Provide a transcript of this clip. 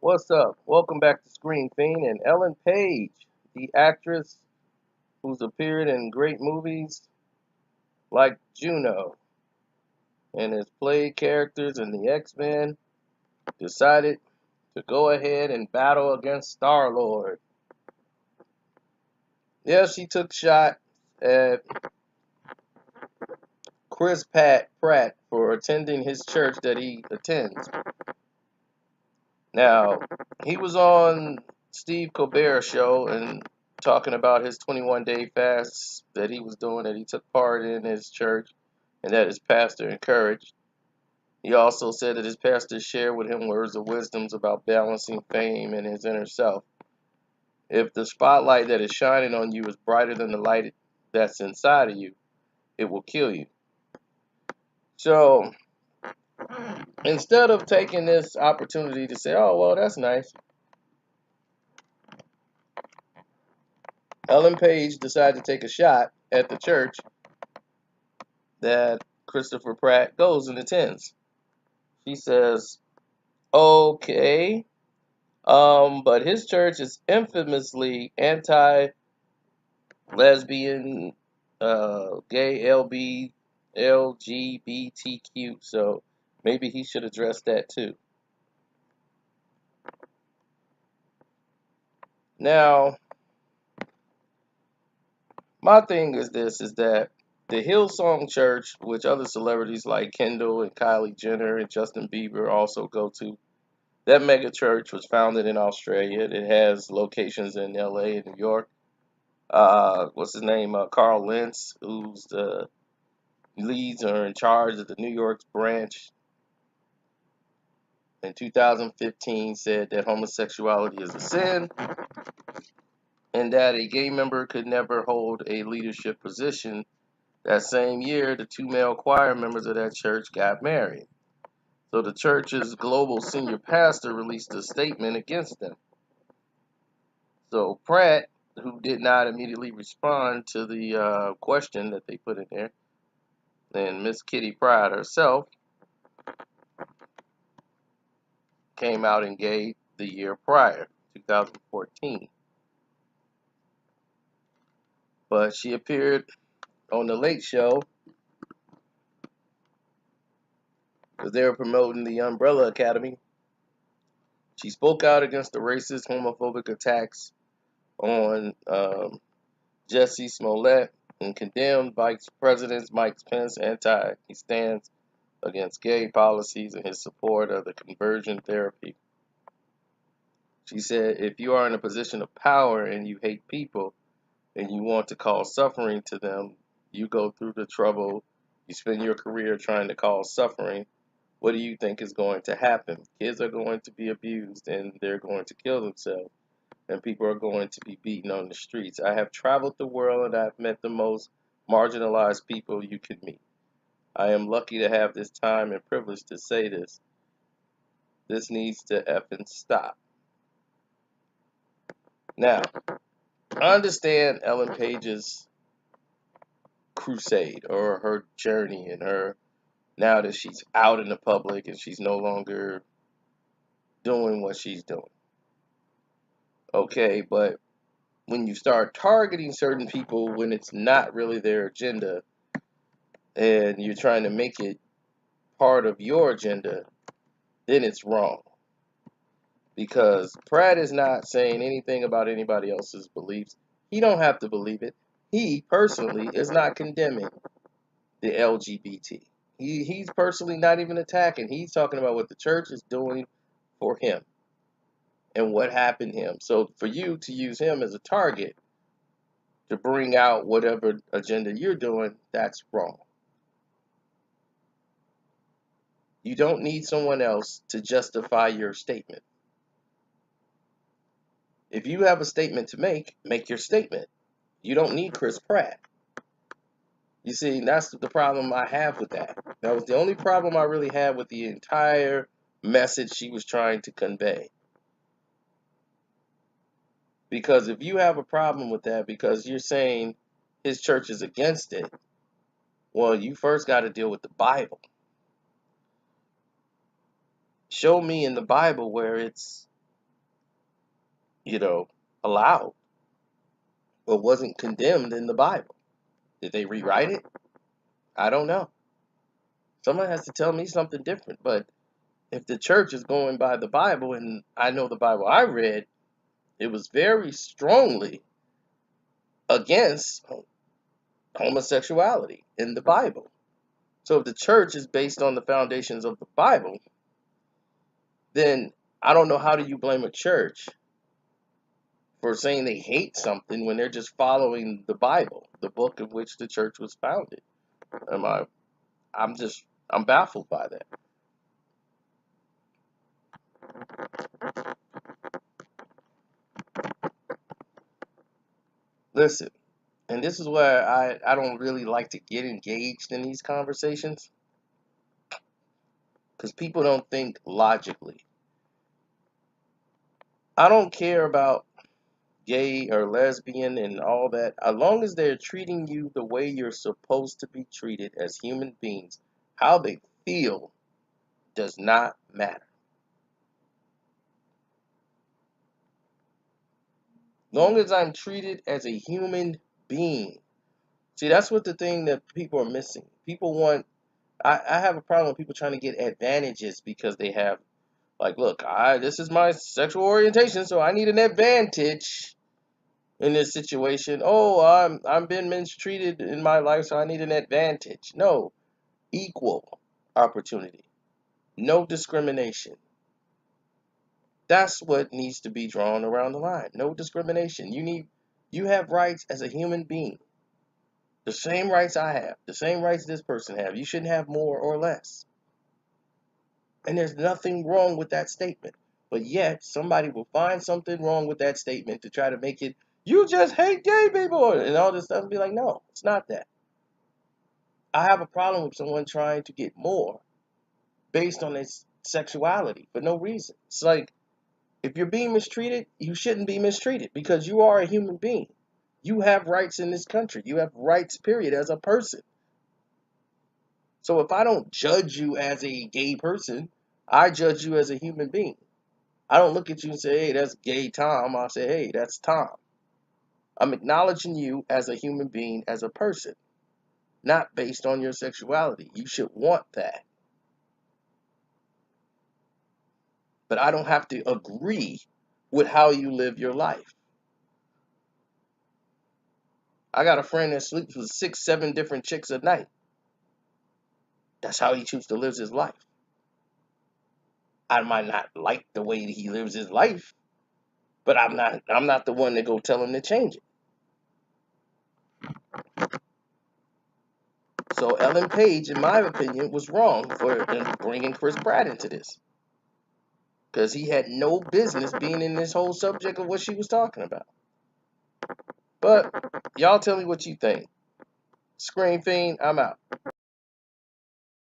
What's up? Welcome back to Screen Fiend. And Ellen Page, the actress who's appeared in great movies like Juno and has played characters in the X-Men, decided to go ahead and battle against Star-Lord. Yeah, she took shot at Chris Pratt for attending his church that he attends. Now, he was on Steve Colbert's show and talking about his 21-day fast that he was doing, that he took part in his church, and that his pastor encouraged. He also said that his pastor shared with him words of wisdoms about balancing fame and his inner self. If the spotlight that is shining on you is brighter than the light that's inside of you, it will kill you. So, instead of taking this opportunity to say, oh, well, that's nice, Ellen Page decided to take a shot at the church that Christopher Pratt goes and attends. She says, okay, but his church is infamously anti-lesbian, gay, LGBTQ, so maybe he should address that too. Now, my thing is this, is that the Hillsong Church, which other celebrities like Kendall and Kylie Jenner and Justin Bieber also go to, that mega church was founded in Australia. It has locations in LA and New York. What's his name? Carl Lentz, who's the leads or in charge of the New York branch, in 2015 said that homosexuality is a sin and that a gay member could never hold a leadership position. That same year, the two male choir members of that church got married. So the church's global senior pastor released a statement against them. So Pratt, who did not immediately respond to the question that they put in there, and Miss Kitty Pryde herself came out and gay the year prior, 2014. But she appeared on The Late Show because they were promoting the Umbrella Academy. She spoke out against the racist, homophobic attacks on Jussie Smollett and condemned Vice President Mike Pence he stands against gay policies and his support of the conversion therapy. She said, if you are in a position of power and you hate people and you want to cause suffering to them, you go through the trouble, you spend your career trying to cause suffering, what do you think is going to happen? Kids are going to be abused and they're going to kill themselves, and people are going to be beaten on the streets. I have traveled the world and I've met the most marginalized people you could meet. I am lucky to have this time and privilege to say this. This needs to effing stop. Now, I understand Ellen Page's crusade or her journey and her, now that she's out in the public and she's no longer doing what she's doing. Okay, but when you start targeting certain people when it's not really their agenda and you're trying to make it part of your agenda, then it's wrong. Because Pratt is not saying anything about anybody else's beliefs. He don't have to believe it. He personally is not condemning the LGBT. He's personally not even attacking. He's talking about what the church is doing for him and what happened to him. So for you to use him as a target to bring out whatever agenda you're doing, that's wrong. You don't need someone else to justify your statement. If you have a statement to make your statement. You don't need Chris Pratt. You see, that's the problem I have with that. That was the only problem I really had with the entire message she was trying to convey. Because if you have a problem with that because you're saying his church is against it, well, you first got to deal with the Bible. Show me in the Bible where it's you know, allowed or wasn't condemned in the Bible? Did they rewrite it? I don't know. Someone has to tell me something different. But if the church is going by the Bible, and I know the Bible I read, it was very strongly against homosexuality in the Bible. So if the church is based on the foundations of the Bible, then I don't know how do you blame a church for saying they hate something when they're just following the Bible, the book in which the church was founded. Am I? I'm baffled by that. Listen, and this is where I don't really like to get engaged in these conversations because people don't think logically. I don't care about gay or lesbian and all that, as long as they're treating you the way you're supposed to be treated as human beings, how they feel does not matter. Long as I'm treated as a human being. See, that's what the thing that people are missing. People want, I have a problem with people trying to get advantages because they have, like, look, this is my sexual orientation, so I need an advantage in this situation. Oh, I'm being mistreated in my life, so I need an advantage. No, equal opportunity, no discrimination. That's what needs to be drawn around the line. No discrimination. You have rights as a human being. The same rights I have, the same rights this person have. You shouldn't have more or less. And there's nothing wrong with that statement. But yet somebody will find something wrong with that statement to try to make it, you just hate gay people and all this stuff, and be like, no, it's not that. I have a problem with someone trying to get more based on their sexuality for no reason. It's like, if you're being mistreated, you shouldn't be mistreated because you are a human being. You have rights in this country. You have rights, period, as a person. So if I don't judge you as a gay person, I judge you as a human being. I don't look at you and say, hey, that's gay Tom. I say, hey, that's Tom. I'm acknowledging you as a human being, as a person, not based on your sexuality. You should want that. But I don't have to agree with how you live your life. I got a friend that sleeps with 6, 7 different chicks a night. That's how he chooses to live his life. I might not like the way he lives his life, but I'm not the one to go tell him to change it. So Ellen Page, in my opinion, was wrong for bringing Chris Pratt into this. Because he had no business being in this whole subject of what she was talking about. But y'all tell me what you think. Screen Fiend, I'm out.